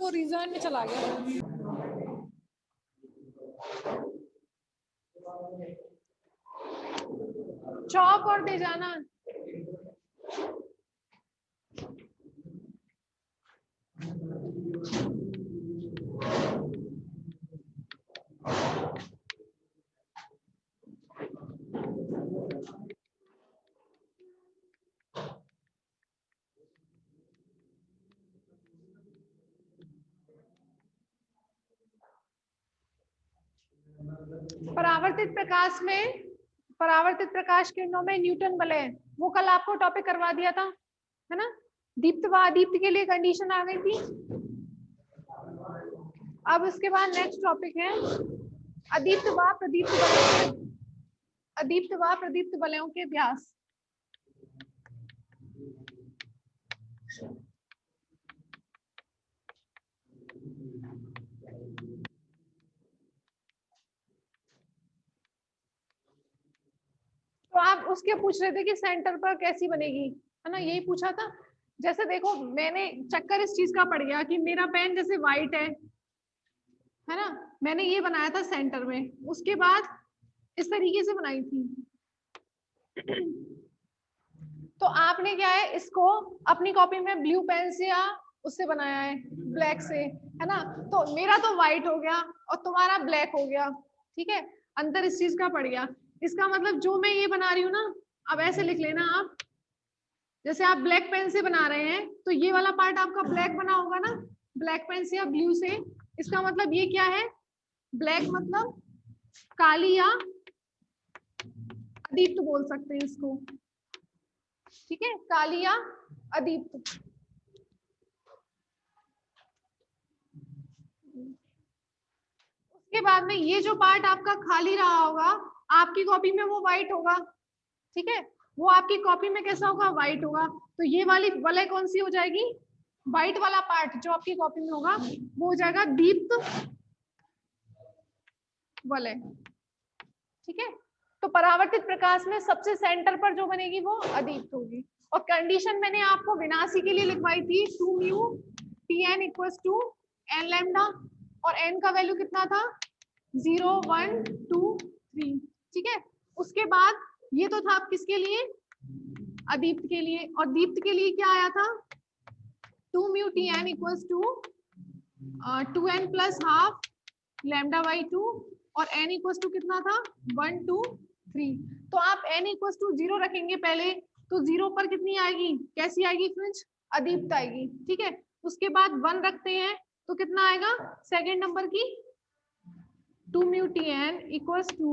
वो रीजन में चला गया। चौक और दे जाना। परावर्तित प्रकाश में, परावर्तित प्रकाश किरणों में न्यूटन वलय, वो कल आपको टॉपिक करवा दिया था, है ना। दीप्त व अदीप्त के लिए कंडीशन आ गई थी। अब उसके बाद नेक्स्ट टॉपिक है अदीप्त व प्रदीप्त वलयों, अदीप्त व प्रदीप्त वलयों के व्यास। तो आप उसके पूछ रहे थे कि सेंटर पर कैसी बनेगी, है ना, यही पूछा था। जैसे देखो मैंने चक्कर इस चीज का पड़ गया कि मेरा पेन जैसे व्हाइट है ना, मैंने ये बनाया था सेंटर में, उसके बाद इस तरीके से बनाई थी। तो आपने क्या है, इसको अपनी कॉपी में ब्लू पेन से या उससे बनाया है, ब्लैक से, है ना। तो मेरा तो व्हाइट हो गया और तुम्हारा ब्लैक हो गया, ठीक है, अंतर इस चीज का पड़ गया। इसका मतलब जो मैं ये बना रही हूँ ना, अब ऐसे लिख लेना आप, जैसे आप ब्लैक पेन से बना रहे हैं तो ये वाला पार्ट आपका ब्लैक बना होगा ना, ब्लैक पेन से या ब्लू से। इसका मतलब ये क्या है, ब्लैक मतलब काली या अदीप्त बोल सकते हैं इसको, ठीक है, काली या अदीप्त। उसके बाद में ये जो पार्ट आपका खाली रहा होगा, आपकी कॉपी में वो व्हाइट होगा, ठीक है, वो आपकी कॉपी में कैसा होगा, व्हाइट होगा। तो ये वाली वलय कौन सी हो जाएगी, व्हाइट वाला पार्ट जो आपकी कॉपी में होगा वो हो जाएगा दीप्त वलय, ठीक है। तो परावर्तित प्रकाश में सबसे सेंटर पर जो बनेगी वो अदीप्त होगी। और कंडीशन मैंने आपको विनाशी के लिए लिखवाई थी, 2 mu Tn equals to N lambda, और एन का वैल्यू कितना था, 0 1 2 3, ठीक है। उसके बाद ये तो था आप किसके लिए, अदीप्त के लिए, और दीप्त के लिए क्या आया था, 2 mu Tn equals to 2n plus half lambda by 2, और n इक्वल्स टू कितना था, 1 2 3। तो आप n इक्वल्स टू 0 रखेंगे पहले, तो 0 पर कितनी आएगी, कैसी आएगी फ्रिंज, अदीप्त आएगी, ठीक है। उसके बाद 1 रखते हैं तो कितना आएगा, सेकेंड नंबर की 2 म्यू Tn इक्वल्स टू,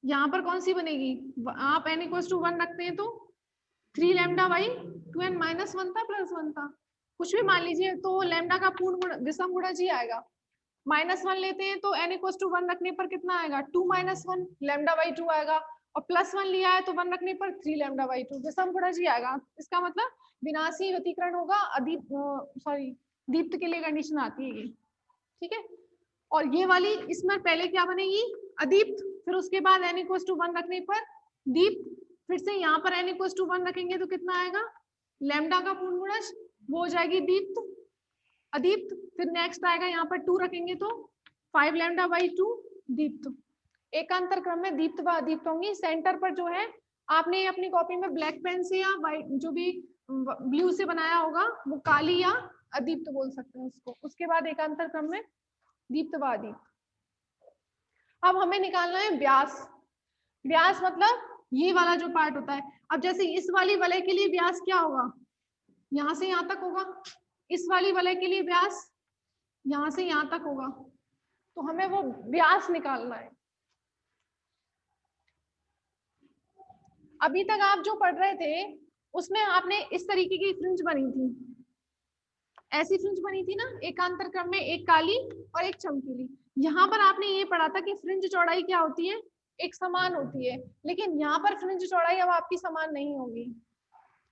यहाँ पर कौन सी बनेगी, आप n इक्वल्स टू 1 रखते हैं तो 3 लैम्डा बाई 2n माइनस 1 था प्लस 1 था, कुछ भी मान लीजिए, तो लैम्डा का पूर्ण गुणा विषम गुणज ही आएगा। -1 लेते हैं तो n इक्वल्स टू 1 रखने पर कितना आएगा, 2 - 1 लैम्डा बाई 2 आएगा, और +1 लिया है तो 1 रखने पर 3 लैम्डा बाई 2 विषम गुणज ही आएगा। इसका मतलब विनाशी व्यतिकरण होगा, सॉरी दीप्त के लिए कंडीशन आती है ये, ठीक है। और ये वाली इसमें पहले क्या बनेगी, अदीप्त, फिर उसके बाद n इक्वल्स टू 1 रखने पर दीप्त, फिर से यहाँ पर n इक्वल्स टू 1 रखेंगे तो कितना आएगा, लैम्डा का पूर्ण गुणज, वो हो जाएगी दीप्त अदीप्त। फिर नेक्स्ट आएगा यहाँ पर 2 रखेंगे तो 5 लैम्डा बाई 2 दीप्त। एकांतर क्रम में दीप्त व अदीप्त होंगी। सेंटर पर जो है आपने अपनी कॉपी में ब्लैक पेन से या व्हाइट जो भी ब्लू से बनाया होगा वो काली या अदीप्त बोल सकते हैं उसको। उसके बाद एकांतर क्रम में दीप्त व अदीप्त। अब हमें निकालना है व्यास। व्यास मतलब ये वाला जो पार्ट होता है। अब जैसे इस वाली वलय के लिए व्यास क्या होगा, यहाँ से यहाँ तक होगा। इस वाली वलय के लिए व्यास यहाँ से यहाँ तक होगा। तो हमें वो व्यास निकालना है। अभी तक आप जो पढ़ रहे थे उसमें आपने इस तरीके की फ्रिंज बनी थी, ऐसी फ्रिंज बनी थी ना, एकांतर क्रम में एक काली और एक चमकीली। यहाँ पर आपने ये पढ़ा था कि फ्रिंज चौड़ाई क्या होती है, एक समान होती है, लेकिन यहाँ पर फ्रिंज चौड़ाई अब आपकी समान नहीं होगी,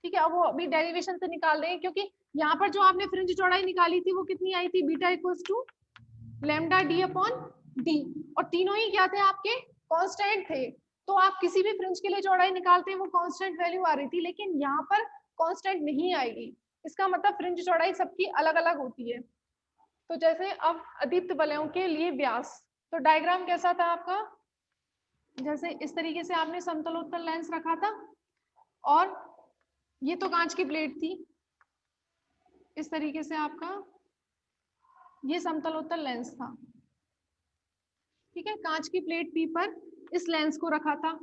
ठीक है। अब वो अभी डेरिवेशन से निकाल रहे हैं, क्योंकि यहाँ पर जो आपने फ्रिंज चौड़ाई निकाली थी वो कितनी आई थी, beta equals to lambda D upon D, और तीनों ही क्या थे आपके, कांस्टेंट थे। तो आप किसी भी फ्रिंज के लिए चौड़ाई निकालते हैं वो कांस्टेंट वैल्यू आ रही थी, लेकिन यहाँ पर कांस्टेंट नहीं आएगी, इसका मतलब फ्रिंज चौड़ाई सबकी अलग अलग होती है। तो जैसे अब अदीप्त वलयों के लिए व्यास, तो डायग्राम कैसा था आपका, जैसे इस तरीके से आपने समतलोत्तल लेंस रखा था और ये तो कांच की प्लेट थी, इस तरीके से आपका ये समतलोत्तल लेंस था, ठीक है। कांच की प्लेट पी पर इस लेंस को रखा था।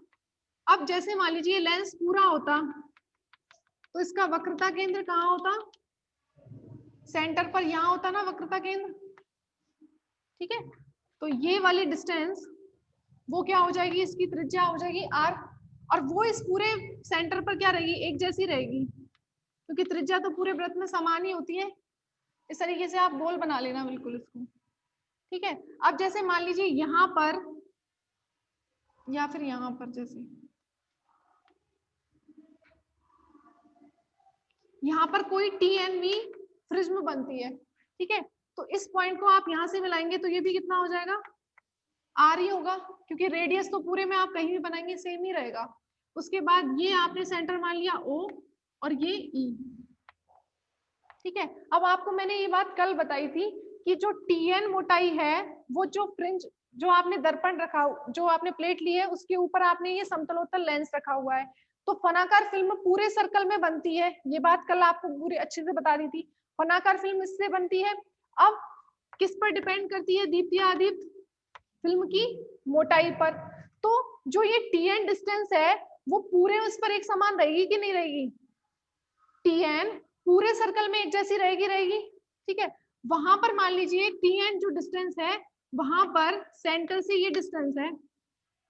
अब जैसे मान लीजिए लेंस पूरा होता तो इसका वक्रता केंद्र कहाँ होता, सेंटर पर यहाँ होता ना वक्रता केंद्र, ठीक है। तो ये वाली डिस्टेंस वो क्या हो जाएगी, इसकी त्रिज्या हो जाएगी r, और वो इस पूरे सेंटर पर क्या रहेगी, एक जैसी रहेगी, क्योंकि त्रिज्या तो पूरे वृत्त में समान ही होती है। इस तरीके से आप गोल बना लेना बिल्कुल इसको, ठीक है। अब जैसे मान लीजिए यहाँ पर या फिर यहाँ पर, जैसे यहाँ पर कोई TNV प्रिज्म बनती है, ठीक है। तो इस पॉइंट को आप यहाँ से मिलाएंगे तो ये भी कितना हो जाएगा, R ही होगा, क्योंकि रेडियस तो पूरे में आप कहीं भी बनाएंगे सेम ही रहेगा। उसके बाद ये आपने सेंटर मान लिया O और ये E, ठीक है। अब आपको मैंने ये बात कल बताई थी कि जो TN मोटाई है वो जो फ्रिंज, जो आपने दर्पण रखा, जो आपने प्लेट ली है उसके ऊपर आपने ये समतलोत्तल लेंस रखा हुआ है, तो फनाकार फिल्म पूरे सर्कल में बनती है। ये बात कल आपको पूरी अच्छे से बता दी थी, फनाकार फिल्म इससे बनती है। अब किस पर डिपेंड करती है दीप्त या अदीप्त, फिल्म की मोटाई पर। तो जो ये TN डिस्टेंस है वो पूरे उस पर एक समान रहेगी कि नहीं रहेगी, TN पूरे सर्कल में एक जैसी रहेगी, ठीक है। वहां पर मान लीजिए TN जो डिस्टेंस है वहां पर सेंटर से ये डिस्टेंस है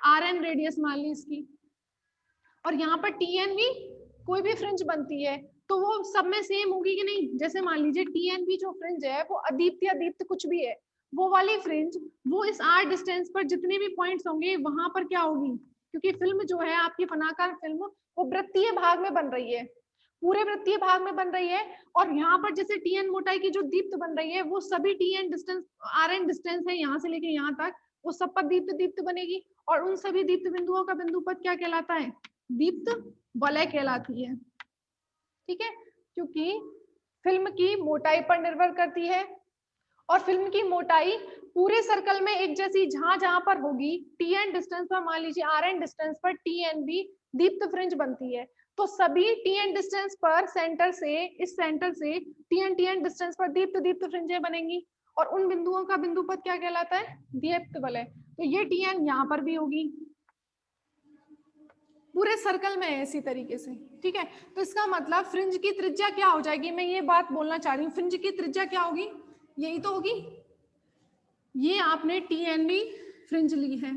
RN रेडियस मान ली इसकी, और यहाँ पर TN भी कोई भी फ्रिंज बनती है तो वो सब में सेम होगी कि नहीं। जैसे मान लीजिए TN भी जो फ्रिंज है वो अदीप्त या दीप्त कुछ भी है, वो वाली फ्रिंज वो इस R डिस्टेंस पर जितने भी पॉइंट्स होंगे वहां पर क्या होगी, क्योंकि फिल्म जो है आपकी फनाकार फिल्म वो वृत्तीय भाग में बन रही है, पूरे वृत्तीय भाग में बन रही है। और यहाँ पर जैसे TN मोटाई की जो दीप्त बन रही है वो सभी TN डिस्टेंस RN डिस्टेंस है यहाँ से लेके यहाँ तक, वो सब पर दीप्त दीप्त बनेगी, और उन सभी दीप्त बिंदुओं का बिंदु पद क्या कहलाता है, दीप्त वलय कहलाती है, ठीक है। क्योंकि फिल्म की मोटाई पर निर्भर करती है, और फिल्म की मोटाई पूरे सर्कल में एक जैसी जहां जहां पर होगी, TN डिस्टेंस पर मान लीजिए RN डिस्टेंस पर TN भी दीप्त फ्रिंज बनती है। तो सभी TN डिस्टेंस पर सेंटर से, इस सेंटर से TN डिस्टेंस पर दीप्त दीप्त फ्रिंजें बनेंगी, और उन बिंदुओं का बिंदु पद क्या कहलाता है, दीप्त वलय। तो ये TN यहाँ पर भी होगी, पूरे सर्कल में है इसी तरीके से, ठीक है। तो इसका मतलब फ्रिंज की त्रिज्या क्या हो जाएगी, मैं ये बात बोलना चाह रही हूँ, फ्रिंज की त्रिज्या क्या होगी, यही तो होगी। ये आपने TNV फ्रिंज ली है,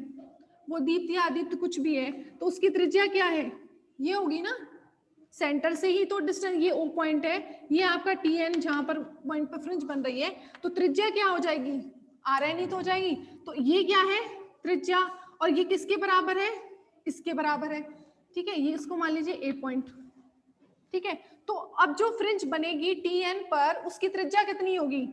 वो दीप्त या अदीप्त कुछ भी है, तो उसकी त्रिज्या क्या है, ये होगी ना, सेंटर से ही तो डिस्टेंस, ये O पॉइंट है, ये आपका TN जहां पर पॉइंट पर फ्रिंज बन रही है, तो त्रिज्या क्या हो जाएगी, RN ही तो हो जाएगी। तो ये क्या है, त्रिज्या, और ये किसके बराबर है, इसके बराबर है, ठीक है। ये इसको मान लीजिए A पॉइंट, ठीक है। तो अब जो फ्रिंज बनेगी TN पर उसकी त्रिज्या कितनी होगी,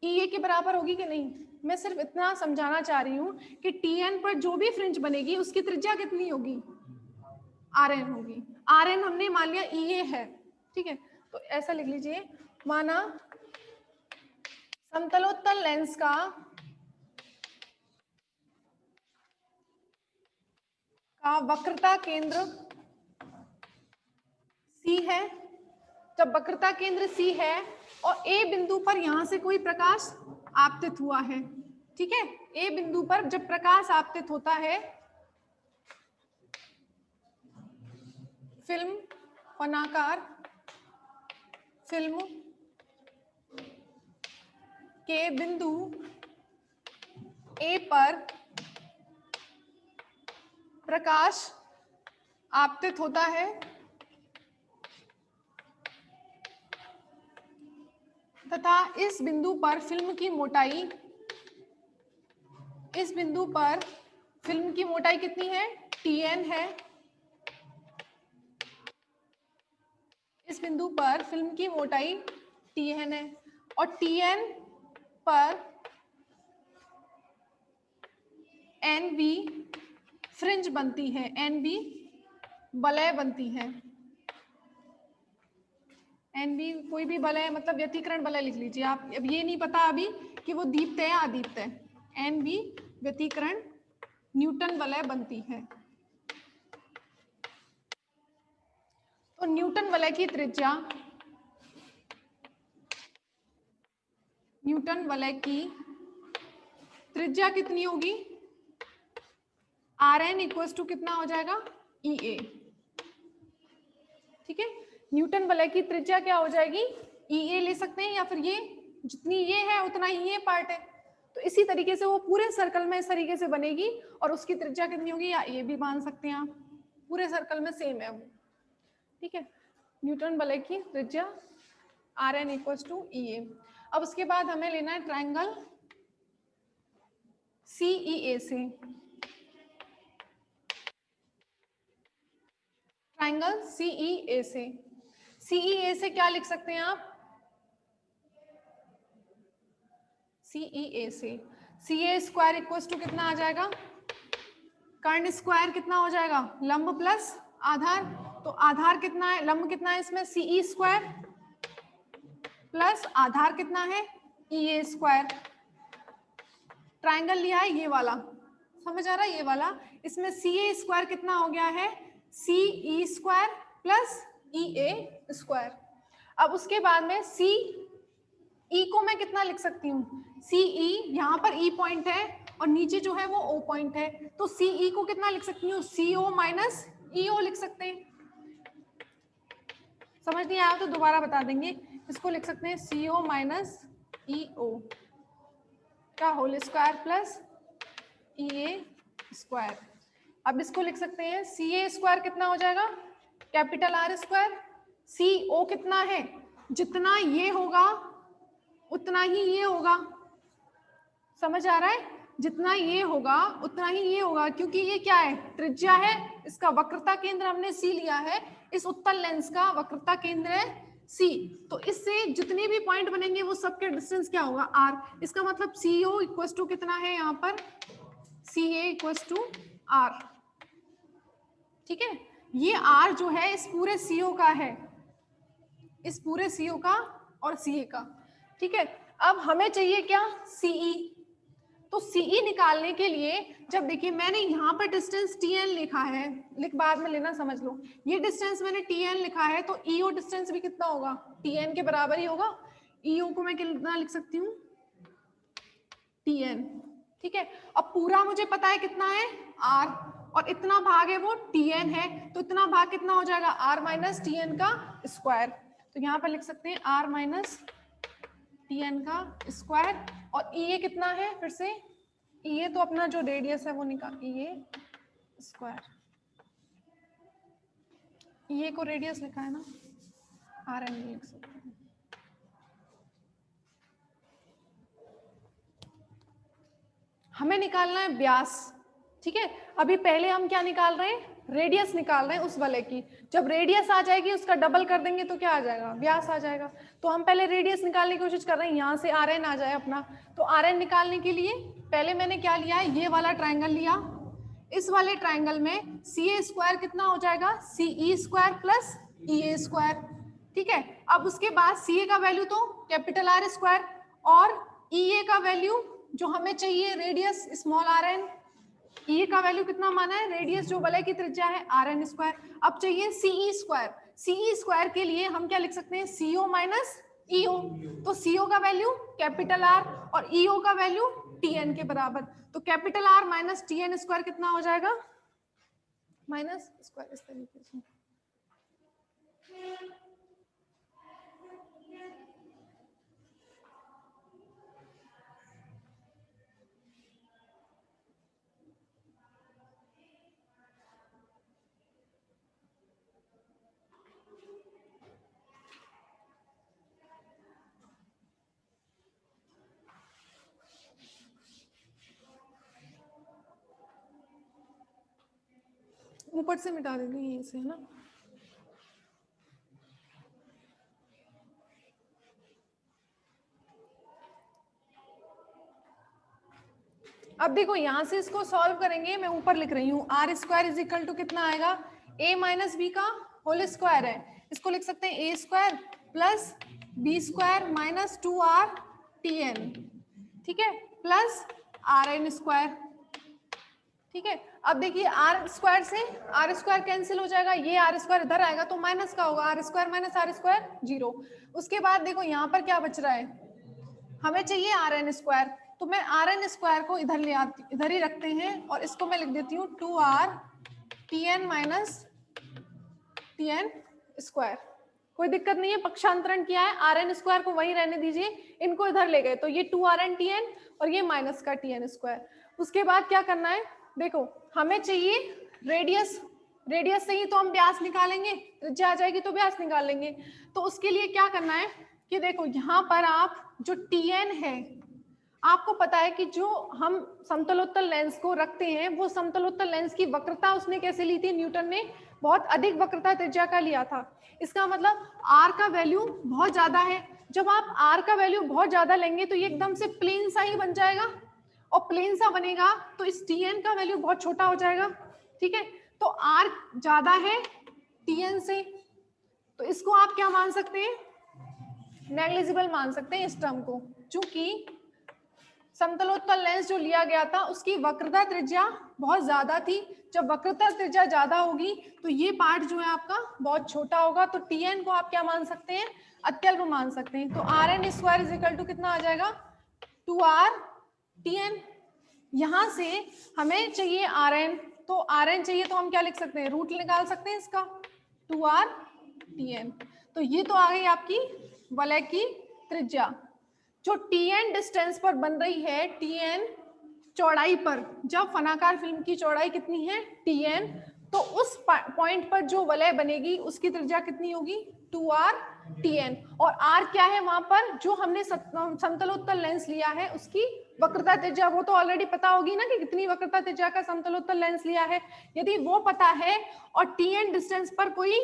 EA के बराबर होगी कि नहीं। मैं सिर्फ इतना समझाना चाह रही हूँ कि TN पर जो भी फ्रिंज बनेगी उसकी त्रिज्या कितनी होगी, RN होगी। RN हमने मान लिया EA है, ठीक है। तो ऐसा लिख लीजिए, माना समतलोत्तल लेंस का वक्रता केंद्र C है। जब वक्रता केंद्र C है और A बिंदु पर यहां से कोई प्रकाश आपतित हुआ है, ठीक है। A बिंदु पर जब प्रकाश आपतित होता है, फिल्म फनाकार फिल्म के बिंदु A पर प्रकाश आपतित होता है तथा इस बिंदु पर फिल्म की मोटाई, इस बिंदु पर फिल्म की मोटाई कितनी है, TN है। इस बिंदु पर फिल्म की मोटाई TN है, और TN पर NB फ्रिंज बनती है, NB वलय बनती है, एन बी कोई भी बलय मतलब व्यतिकरण बलय लिख लीजिए आप। अब ये नहीं पता अभी कि वो दीप्त है या अदीप्त है। एन बी व्यतिकरण न्यूटन वलय बनती है। तो न्यूटन वलय की त्रिज्या, न्यूटन वलय की त्रिज्या कितनी होगी? आर एन इक्वल टू कितना हो जाएगा? ई ए। ठीक है, न्यूटन वलय की त्रिज्या क्या हो जाएगी? ई ए ले सकते हैं, या फिर ये जितनी ये है उतना ही ये पार्ट है। तो इसी तरीके से वो पूरे सर्कल में इस तरीके से बनेगी, और उसकी त्रिज्या कितनी होगी, या ये भी मान सकते हैं आप, पूरे सर्कल में सेम है वो। ठीक है, न्यूटन वलय की त्रिज्या आर एन इक्वल टू ई ए। अब उसके बाद हमें लेना है ट्रायंगल सीईए से। ट्रायंगल सीईए से, सीईए से क्या लिख सकते हैं आप? सीईए से सी ए स्क्वायर इक्वल टू कितना आ जाएगा? कर्ण स्क्वायर कितना हो जाएगा? लंब प्लस आधार। तो आधार कितना है, लंब कितना है इसमें? सीई स्क्वायर प्लस आधार कितना है? ई ए स्क्वायर। ट्रायंगल लिया है ये वाला, समझ आ रहा है? ये वाला, इसमें सी ए स्क्वायर कितना हो गया है? सी ई स्क्वायर प्लस ई ए स्क्वायर। अब उसके बाद में सी ई को मैं कितना लिख सकती हूँ? सी ई, यहाँ पर ई पॉइंट है और नीचे जो है वो ओ पॉइंट है, तो सी ई को कितना लिख सकती हूँ? सी ओ माइनस ई ओ लिख सकते हैं। समझ नहीं आया तो दोबारा बता देंगे। इसको लिख सकते हैं सी ओ माइनस ई ओ का होल स्क्वायर प्लस ई ए स्क्वायर। अब इसको लिख सकते हैं सी ए स्क्वायर कितना हो जाएगा? Capital R square. C O कितना है? जितना ये होगा उतना ही ये होगा। समझ आ रहा है? जितना ये होगा उतना ही ये होगा, क्योंकि ये क्या है? त्रिज्या है। इसका वक्रता केंद्र हमने सी लिया है, इस उत्तल लेंस का वक्रता केंद्र है सी। तो इससे जितने भी पॉइंट बनेंगे वो सबके डिस्टेंस क्या होगा? आर। इसका मतलब सी ओ इक्वल टू कितना है यहाँ पर? सी ए इक्वल टू आर। ठीक है, ये आर जो है इस पूरे सीओ का है, इस पूरे सीओ का और सीए का। ठीक है, अब हमें चाहिए क्या? सीई। तो सीई निकालने के लिए, जब देखिए मैंने यहाँ पर डिस्टेंस टीएन लिखा है, लिख बाद में लेना, समझ लो ये डिस्टेंस मैंने टीएन लिखा है, तो ईओ डिस्टेंस भी कितना होगा? टीएन के बराबर ही होगा। ईओ को मैं कितना लिख सकती हूँ? टीएन। ठीक है, अब पूरा मुझे पता है कितना है? आर, और इतना भाग है वो टीएन है, तो इतना भाग कितना हो जाएगा? आर माइनस टीएन का स्क्वायर। तो यहाँ पर लिख सकते हैं आर माइनस टीएन का स्क्वायर। और ई कितना है? फिर से ई तो अपना जो रेडियस है वो निकाल, ई स्क्वायर, ई को रेडियस लिखा है ना, आर एन लिख सकते हैं। हमें निकालना है व्यास। ठीक है, अभी पहले हम क्या निकाल रहे हैं? रेडियस निकाल रहे हैं उस वलय की। जब रेडियस आ जाएगी उसका डबल कर देंगे तो क्या आ जाएगा? व्यास आ जाएगा। तो हम पहले रेडियस निकालने की कोशिश कर रहे हैं, यहाँ से आर एन आ जाए अपना। तो आर एन निकालने के लिए पहले मैंने क्या लिया है? ये वाला ट्राइंगल लिया। इस वाले ट्राइंगल में सी ए स्क्वायर कितना हो जाएगा? सी ई स्क्वायर प्लस ई ए स्क्वायर। ठीक है, अब उसके बाद सी ए का वैल्यू तो कैपिटल आर स्क्वायर, और ई ए का वैल्यू जो हमें चाहिए रेडियस स्मॉल आर एन। ई का वैल्यू कितना माना है? रेडियस जो वलय की त्रिज्या है आर एन स्क्वायर। अब चाहिए सीई स्क्वायर। सीई स्क्वायर के लिए हम क्या लिख सकते हैं? CO minus EO. तो सीओ का वैल्यू कैपिटल आर और ईओ का वैल्यू टीएन के बराबर। तो capital R minus TN square कितना हो जाएगा? माइनस स्क्वायर इस तरीके से। ऊपर से मिटा देंगे ये से, है ना। अब देखो यहां से इसको सॉल्व करेंगे, मैं ऊपर लिख रही हूँ R square is equal to कितना आएगा? ए माइनस बी का होल स्क्वायर है, इसको लिख सकते हैं A square plus B square minus 2r tn, ठीक है, प्लस rn स्क्वायर, ठीक है। अब देखिए आर स्क्वायर से आर स्क्वायर कैंसिल हो जाएगा, ये आर स्क्वायर इधर आएगा तो माइनस का होगा, R square minus R square 0। उसके बाद देखो यहाँ पर क्या बच रहा है, हमें चाहिए आर एन स्क्वायर, तो मैं आर एन स्क्वायर को इधर ले आती, इधर ही रखते हैं और इसको मैं लिख देती हूँ 2r tn minus tn square. कोई दिक्कत नहीं है, पक्षांतरण किया है, आर एन स्क्वायर को वहीं रहने दीजिए, इनको इधर ले गए तो ये 2rn tn और ये माइनस का tn स्क्वायर। उसके बाद क्या करना है, देखो हमें चाहिए रेडियस, रेडियस से ही तो हम व्यास निकालेंगे, त्रिज्या आ जाएगी तो व्यास निकाल लेंगे। तो उसके लिए क्या करना है कि देखो यहाँ पर आप जो tn है, आपको पता है कि जो हम समतलोत्तल लेंस को रखते हैं वो समतलोत्तल लेंस की वक्रता उसने कैसे ली थी, न्यूटन ने बहुत अधिक वक्रता त्रिज्या का लिया था। इसका मतलब r का वैल्यू बहुत ज्यादा है। जब आप r का वैल्यू बहुत ज्यादा लेंगे तो ये एकदम से प्लेन सा ही बन जाएगा, और प्लेन सा बनेगा तो इस tn का वैल्यू बहुत छोटा हो जाएगा, ठीक है। तो r ज्यादा है tn से, तो इसको आप क्या मान सकते हैं, नेग्लिजिबल मान सकते हैं इस टर्म को, चूंकि समतलोत्तल लेंस जो लिया गया था उसकी वक्रता त्रिज्या बहुत ज्यादा थी। जब वक्रता त्रिज्या ज्यादा होगी तो ये पार्ट जो है आपका बहुत छोटा होगा, तो tn को आप क्या मान सकते हैं, अत्यल्प मान सकते हैं। तो R N square is equal to कितना आ जाएगा, 2r tn। यहां से हमें चाहिए आर एन, तो आर एन चाहिए तो हम क्या लिख सकते हैं, रूट निकाल सकते हैं इसका 2r tn। तो ये तो आ गई आपकी वलय की त्रिज्या। जो tn डिस्टेंस पर बन रही है, tn चौड़ाई पर, जब फनाकार फिल्म की चौड़ाई कितनी है tn, तो उस पॉइंट पर जो वलय बनेगी उसकी त्रिज्या कितनी होगी 2r tn। और r क्या है वहां पर, जो हमने समतलोत्तल लेंस लिया है उसकी वक्रता त्रिज्या, वो तो ऑलरेडी पता होगी ना कि कितनी वक्रता त्रिज्या का समतलोत्तल लेंस लिया है। यदि वो पता है और tn डिस्टेंस पर कोई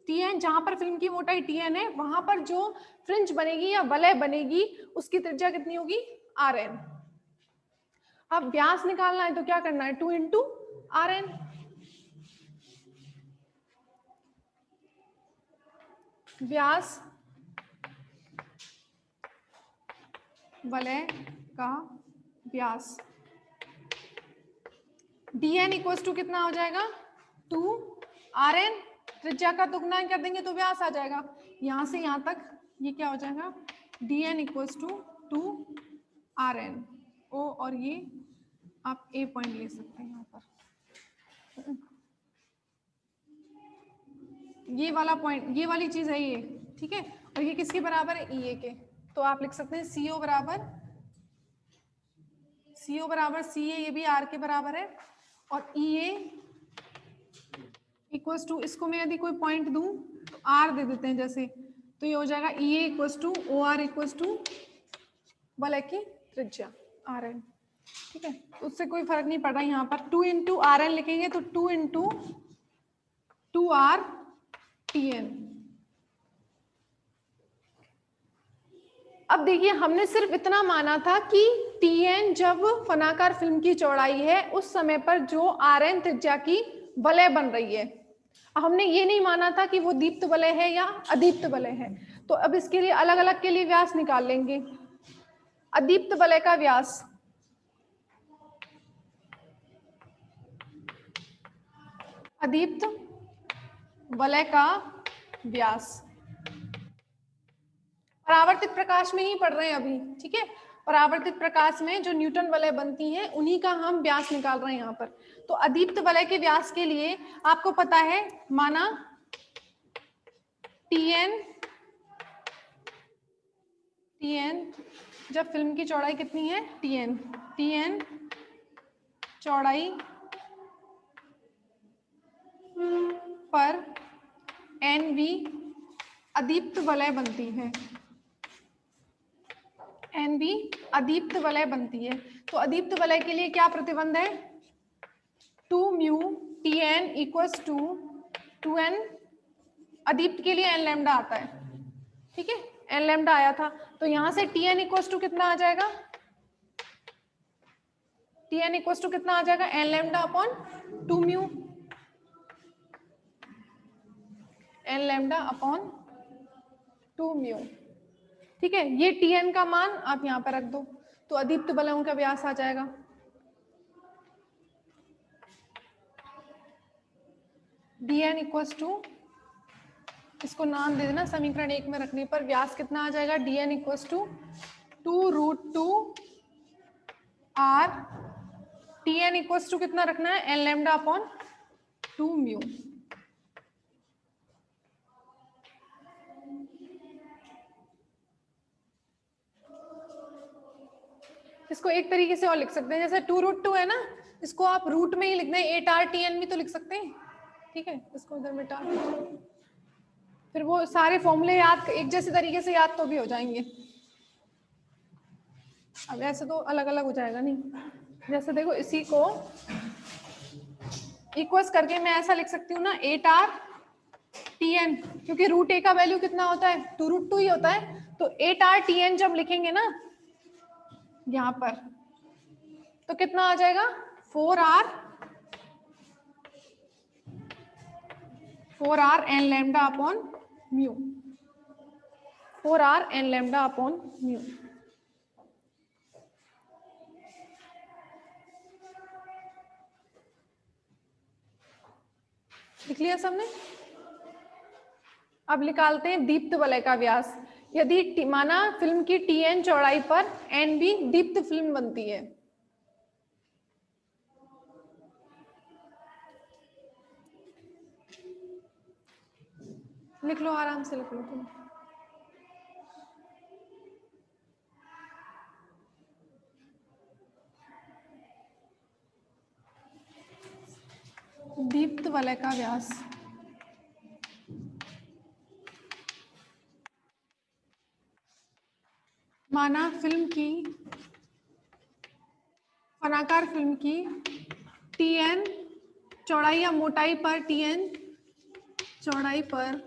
tn, जहां पर फिल्म की मोटाई tn है, वहां पर जो फ्रिंज बनेगी या वलय बनेगी उसकी त्रिज्या कितनी होगी rn। अब व्यास निकालना है तो क्या करना है, 2 इंटू rn। व्यास वलय का व्यास dn इक्वल्स टू कितना हो जाएगा 2rn, त्रिज्या का दुगना कर देंगे तो व्यास आ जाएगा। यहां से यहां तक ये क्या हो जाएगा, dn इक्वल्स टू 2rn। ओ और ये आप ए पॉइंट ले सकते हैं यहाँ पर, ये वाला पॉइंट, ये वाली चीज है ये, ठीक है। और ये किसके बराबर है, ई ए के, तो आप लिख सकते हैं सीओ बराबर सी ए, ये भी आर के बराबर है। और ई ए इक्वल्स टू, इसको मैं यदि कोई पॉइंट दूं तो आर दे देते हैं जैसे, तो ये हो जाएगा E A equals to O R equals to वलय की त्रिज्या आर एन, ठीक है। उससे कोई फर्क नहीं पड़ रहा, यहाँ पर 2 इंटू आर एन लिखेंगे तो 2 इंटू 2r tn। अब देखिए हमने सिर्फ इतना माना था कि tn जब फनाकार फिल्म की चौड़ाई है उस समय पर जो rn त्रिज्या की वलय बन रही है, हमने ये नहीं माना था कि वो दीप्त वलय है या अदीप्त वलय है। तो अब इसके लिए अलग अलग के लिए व्यास निकाल लेंगे। अदीप्त वलय का व्यास, अदीप्त वलय का व्यास परावर्तित प्रकाश में ही पढ़ रहे हैं अभी, ठीक है। परावर्तित प्रकाश में जो न्यूटन वलय बनती हैं उन्हीं का हम व्यास निकाल रहे हैं यहाँ पर। तो अदीप्त वलय के व्यास के लिए आपको पता है, माना tn जब फिल्म की चौड़ाई कितनी है tn चौड़ाई पर nv अदीप्त वलय बनती है, nv अदीप्त वलय बनती है। तो अदीप्त वलय के लिए क्या प्रतिबंध है, 2 mu tn equals to 2n, अदीप्त के लिए n लैम्डा आता है, ठीक है, n लैम्डा आया था। तो यहां से tn इक्वल्स टू कितना आ जाएगा, tn इक्वल्स टू कितना आ जाएगा, n lambda upon 2 mu, n lambda upon 2 mu. ठीक है, ये Tn का मान आप यहाँ पर रख दो, तो अदीप्त बलयों का व्यास आ जाएगा Dn इक्वल्स टू, इसको नाम दे देना समीकरण 1 में रखने पर व्यास कितना आ जाएगा, Dn equals to 2√2 r, Tn equals to कितना रखना है, n लैम्डा अपॉन 2 म्यू। इसको एक तरीके से और लिख सकते हैं, जैसे 2√2 है ना, इसको आप रूट में ही लिखना है, 8r Tn भी तो लिख सकते हैं। ठीक है, इसको इधर मिटा दीजिए, फिर वो सारे फॉर्मूले याद एक जैसे तरीके से याद तो भी हो जाएंगे। अब ऐसे तो अलग अलग हो जाएगा नहीं, जैसे देखो इसी को इक्वल्स करके मैं ऐसा लिख सकती हूँ ना, 8r Tn, क्योंकि रूट ए का वैल्यू कितना होता है, 2√2 ही होता है, तो 8r Tn जब लिखेंगे ना यहाँ पर, तो कितना आ जाएगा, 4r n lambda upon mu, 4r n lambda upon mu. लिख लिया सबने? अब निकालते हैं दीप्त वलय का व्यास। यदि माना फिल्म की Tn चौड़ाई पर N भी दीप्त फिल्म बनती है, लिख लो आराम से लिख लो तुम। दीप्त वलय का व्यास माना फिल्म की फनाकार फिल्म की Tn चौड़ाई या मोटाई पर, Tn चौड़ाई पर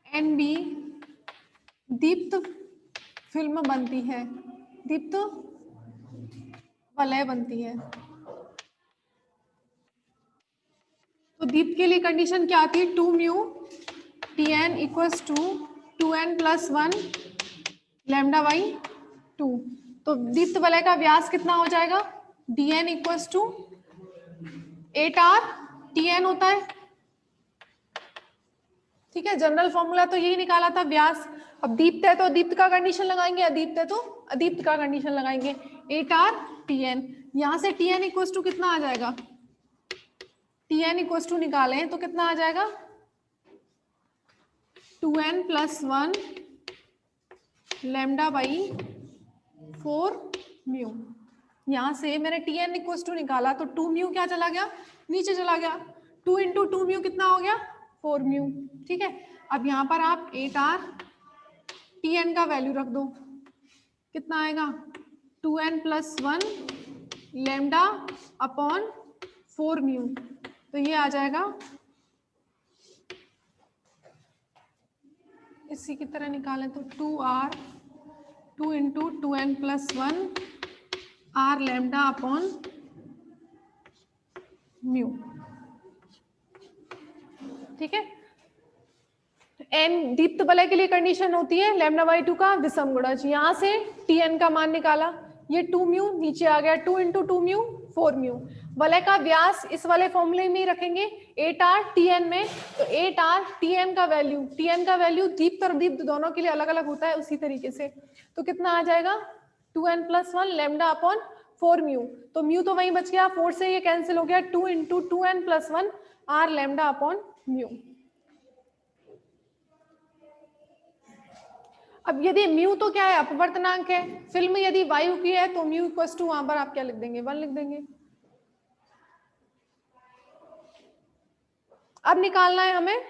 N भी दीप्त फिल्म बनती है, दीप्त वलय बनती है। तो दीप्त के लिए कंडीशन क्या आती है, 2 mu Tn equals to 2n plus 1 lambda by 2। तो दीप्त वलय का व्यास कितना हो जाएगा, Dn equals to 8r Tn होता है। ठीक है, जनरल फॉर्मूला तो यही निकाला था व्यास। अब दीप्त है तो दीप्त का कंडीशन लगाएंगे, अदीप्त है तो अदीप्त का कंडीशन लगाएंगे, 8r Tn। यहां से Tn इक्वल्स टू कितना आ जाएगा, Tn इक्वल्स टू निकालें तो कितना आ जाएगा, 2n plus 1 lambda by 4 mu. यहां से मैंने Tn इक्वल्स टू निकाला तो 2 म्यू क्या चला गया, नीचे चला गया, 2 इंटू 2 म्यू कितना हो गया, 4 म्यू। ठीक है, अब यहाँ पर आप 8r Tn का वैल्यू रख दो, कितना आएगा, 2n plus 1 lambda upon 4 mu. तो ये आ जाएगा, इसी की तरह निकालें तो 2r 2 into 2n plus 1 r lambda upon mu. ठीक है, n दीप्त वलय के लिए कंडीशन होती है लैम्डा बाई 2 का विषम गुणज। यहां से Tn का मान निकाला, ये 2 म्यू नीचे आ गया, 2 इंटू 2 म्यू 4 म्यू। वलय का व्यास इस वाले फॉर्मूले में ही रखेंगे 8r Tn में, तो 8r Tn का वैल्यू दीप्त और दीप्त दोनों के लिए अलग अलग होता है उसी तरीके से। तो कितना आ जाएगा, 2n plus 1 lambda upon 4 mu. तो म्यू तो वहीं बच गया, 4 से ये कैंसिल हो गया, 2 into 2n plus 1 r lambda upon mu. अब यदि म्यू तो क्या है, अपवर्तनांक है, फिल्म यदि वायु की है तो म्यू इक्वल्स टू वहां पर आप क्या लिख देंगे, 1 लिख देंगे। अब निकालना है हमें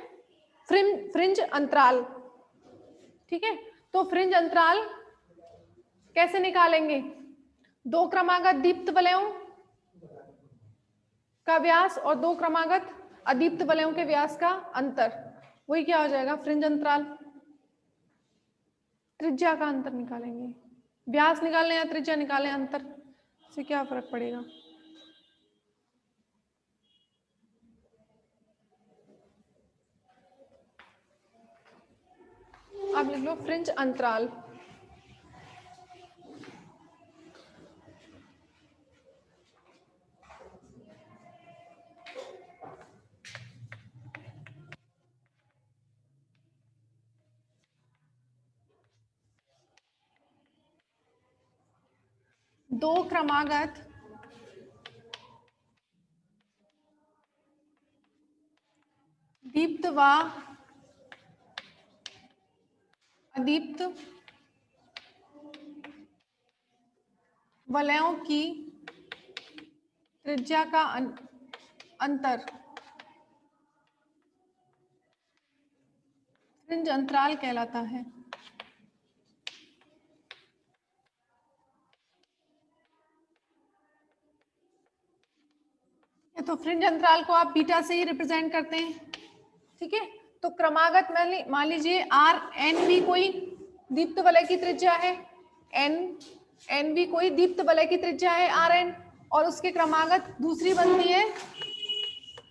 फ्रिंज अंतराल। ठीक है, तो फ्रिंज अंतराल कैसे निकालेंगे, दो क्रमागत दीप्त वलयों का व्यास और दो क्रमागत अदीप्त वलयों के व्यास का अंतर, वही क्या हो जाएगा, फ्रिंज अंतराल। त्रिज्या का अंतर निकालेंगे, व्यास निकालने या त्रिज्या निकालें, अंतर से क्या फर्क पड़ेगा। आप लिख लो फ्रिंज अंतराल। दो क्रमागत दीप्त व अदीप्त वलयों की त्रिज्या का अंतर फ्रिंज अंतराल कहलाता है। तो फ्रिंज अंतराल को आप बीटा से ही रिप्रेजेंट करते हैं, ठीक है। तो क्रमागत मान लीजिए आर एन भी कोई दीप्त वलय की त्रिज्या है, एन भी कोई दीप्त वलय की त्रिज्या है आर एन, और उसके क्रमागत दूसरी बनती है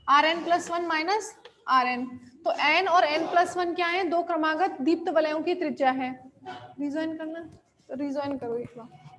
R N plus one minus R N. तो एन और एन प्लस वन क्या है, दो क्रमागत दीप्त वलयों की त्रिज्या है। रिजॉइन करना, तो रिजॉइन करो एक बार।